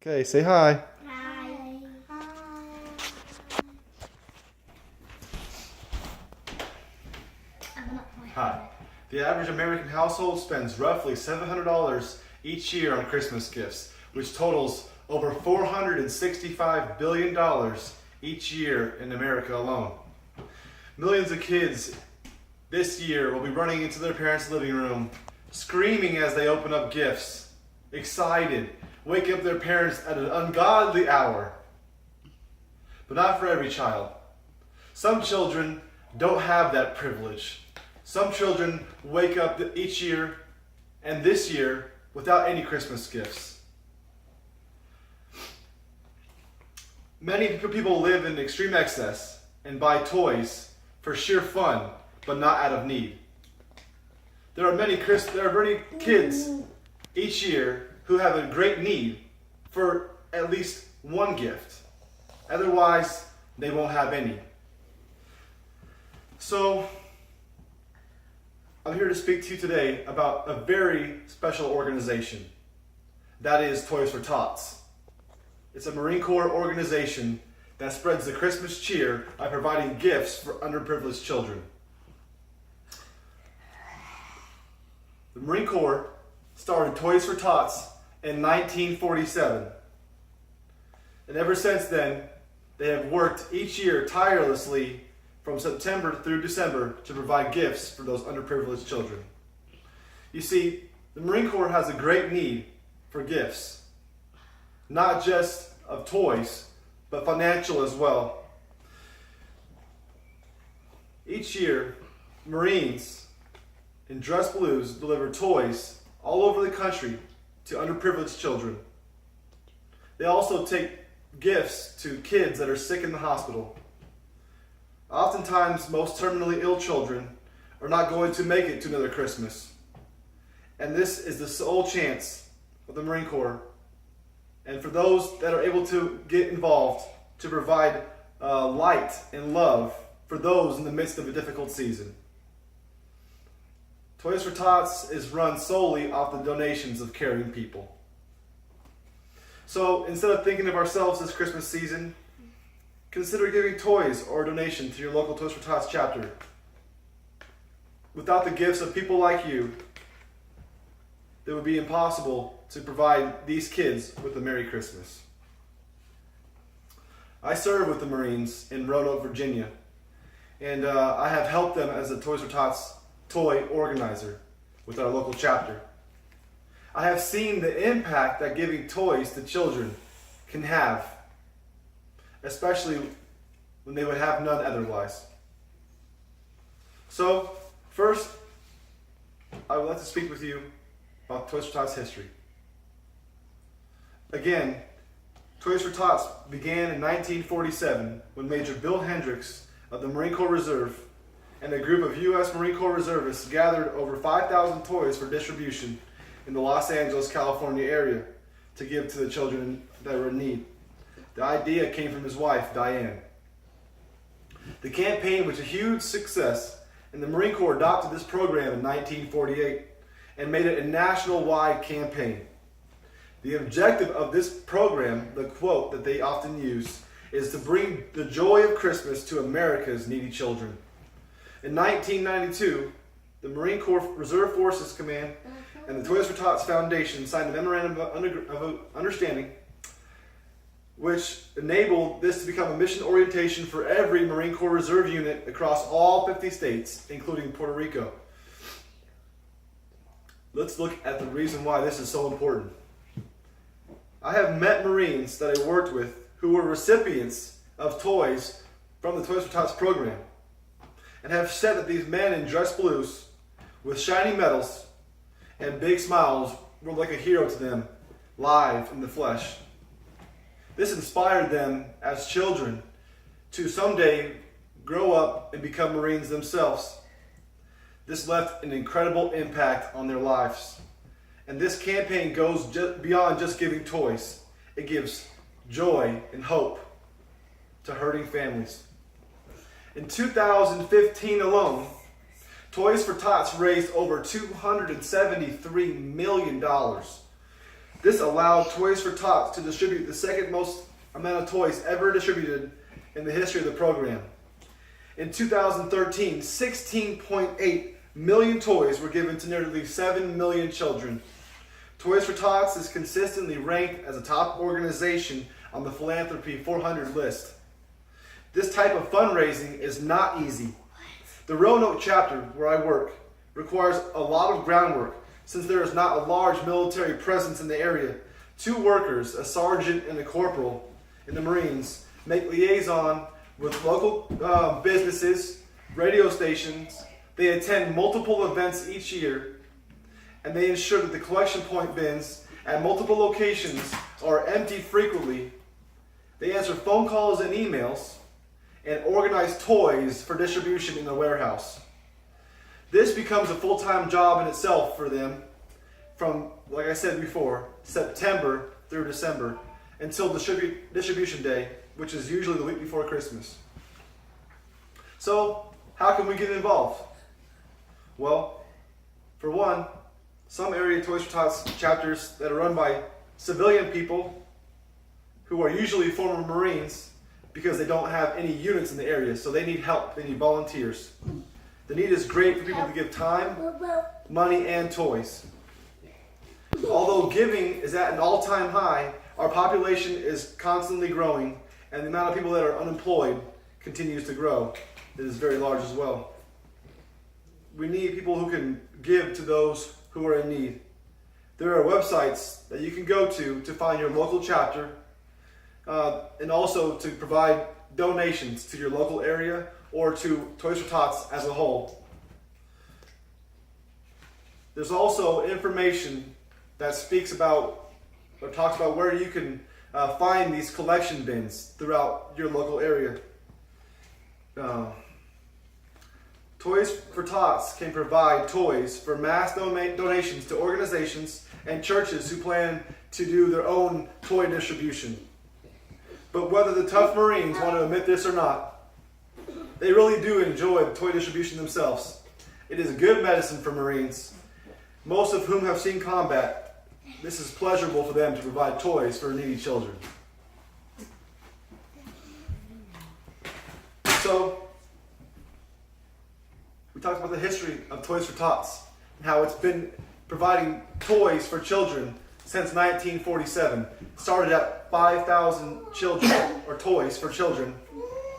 Okay, say hi. Hi. Hi. The average American household spends roughly $700 each year on Christmas gifts, which totals over $465 billion each year in America alone. Millions of kids this year will be running into their parents' living room, screaming as they open up gifts, excited, wake up their parents at an ungodly hour. But not for every child. Some children don't have that privilege. Some children wake up each year and this year without any Christmas gifts. Many people live in extreme excess and buy toys for sheer fun, but not out of need. There are many kids each year who have a great need for at least one gift. Otherwise, they won't have any. So, I'm here to speak to you today about a very special organization. That is Toys for Tots. It's a Marine Corps organization that spreads the Christmas cheer by providing gifts for underprivileged children. The Marine Corps started Toys for Tots in 1947. And ever since then, they have worked each year tirelessly from September through December to provide gifts for those underprivileged children. You see, the Marine Corps has a great need for gifts, not just of toys, but financial as well. Each year, Marines in dress blues deliver toys all over the country to underprivileged children. They also take gifts to kids that are sick in the hospital. Oftentimes, most terminally ill children are not going to make it to another Christmas. And this is the sole chance of the Marine Corps, and for those that are able to get involved, to provide light and love for those in the midst of a difficult season. Toys for Tots is run solely off the donations of caring people. So instead of thinking of ourselves this Christmas season, consider giving toys or a donation to your local Toys for Tots chapter. Without the gifts of people like you, it would be impossible to provide these kids with a Merry Christmas. I serve with the Marines in Roanoke, Virginia, and I have helped them as a Toys for Tots toy organizer with our local chapter. I have seen the impact that giving toys to children can have, especially when they would have none otherwise. So, first, I would like to speak with you about Toys for Tots history. Again, Toys for Tots began in 1947 when Major Bill Hendricks of the Marine Corps Reserve and a group of U.S. Marine Corps reservists gathered over 5,000 toys for distribution in the Los Angeles, California area to give to the children that were in need. The idea came from his wife, Diane. The campaign was a huge success, and the Marine Corps adopted this program in 1948 and made it a national-wide campaign. The objective of this program, the quote that they often use, is to bring the joy of Christmas to America's needy children. In 1992, the Marine Corps Reserve Forces Command and the Toys for Tots Foundation signed a memorandum of understanding which enabled this to become a mission orientation for every Marine Corps Reserve unit across all 50 states, including Puerto Rico. Let's look at the reason why this is so important. I have met Marines that I worked with who were recipients of toys from the Toys for Tots program, and have said that these men in dress blues with shiny medals and big smiles were like a hero to them, live in the flesh. This inspired them as children to someday grow up and become Marines themselves. This left an incredible impact on their lives. And this campaign goes beyond just giving toys. It gives joy and hope to hurting families. In 2015 alone, Toys for Tots raised over $273 million This allowed Toys for Tots to distribute the second most amount of toys ever distributed in the history of the program. In 2013, 16.8 million toys were given to nearly 7 million children. Toys for Tots is consistently ranked as a top organization on the Philanthropy 400 list. This type of fundraising is not easy. The Roanoke chapter, where I work, requires a lot of groundwork since there is not a large military presence in the area. 2 workers, a sergeant and a corporal in the Marines, make liaison with local businesses, radio stations. They attend multiple events each year, and they ensure that the collection point bins at multiple locations are empty frequently. They answer phone calls and emails and organize toys for distribution in the warehouse. This becomes a full-time job in itself for them from, like I said before, September through December until distribution day, which is usually the week before Christmas. So, how can we get involved? Well, for one, some area Toys for Tots chapters that are run by civilian people who are usually former Marines because they don't have any units in the area, so they need help, they need volunteers. The need is great for people to give time, money, and toys. Although giving is at an all-time high, our population is constantly growing, and the amount of people that are unemployed continues to grow. It is very large as well. We need people who can give to those who are in need. There are websites that you can go to find your local chapter, and also to provide donations to your local area or to Toys for Tots as a whole. There's also information that speaks about or talks about where you can find these collection bins throughout your local area. Toys for Tots can provide toys for mass donations to organizations and churches who plan to do their own toy distribution. But whether the tough Marines want to admit this or not, they really do enjoy the toy distribution themselves. It is good medicine for Marines, most of whom have seen combat. This is pleasurable for them to provide toys for needy children. So, we talked about the history of Toys for Tots and how it's been providing toys for children since 1947. It started at 5,000 children, or toys for children,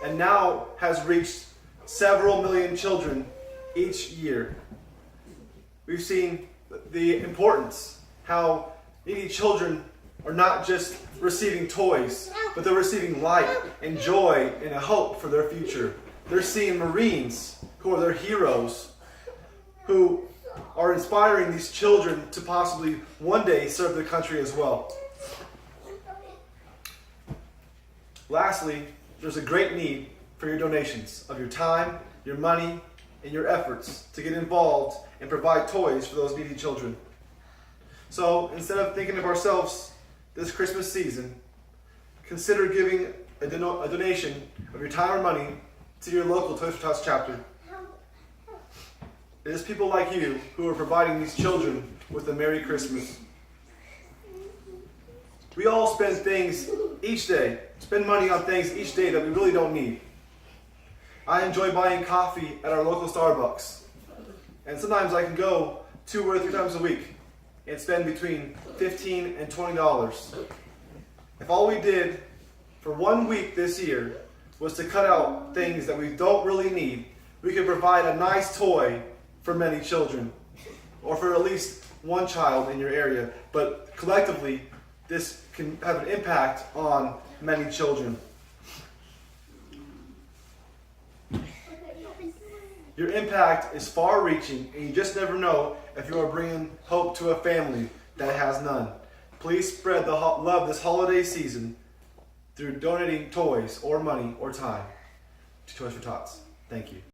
and now has reached several million children each year. We've seen the importance, how needy children are not just receiving toys, but they're receiving light and joy and a hope for their future. They're seeing Marines who are their heroes, who are inspiring these children to possibly one day serve their country as well. Lastly, there's a great need for your donations of your time, your money, and your efforts to get involved and provide toys for those needy children. So instead of thinking of ourselves this Christmas season, consider giving a donation of your time or money to your local Toys for Tots chapter. It is people like you who are providing these children with a Merry Christmas. We all spend money on things each day that we really don't need. I enjoy buying coffee at our local Starbucks. And sometimes I can go 2 or 3 times a week and spend between $15 and $20. If all we did for 1 week this year was to cut out things that we don't really need, we could provide a nice toy for many children, or for at least one child in your area. But collectively, this can have an impact on many children. Your impact is far-reaching, and you just never know if you are bringing hope to a family that has none. Please spread the love this holiday season through donating toys or money or time to Toys for Tots. Thank you.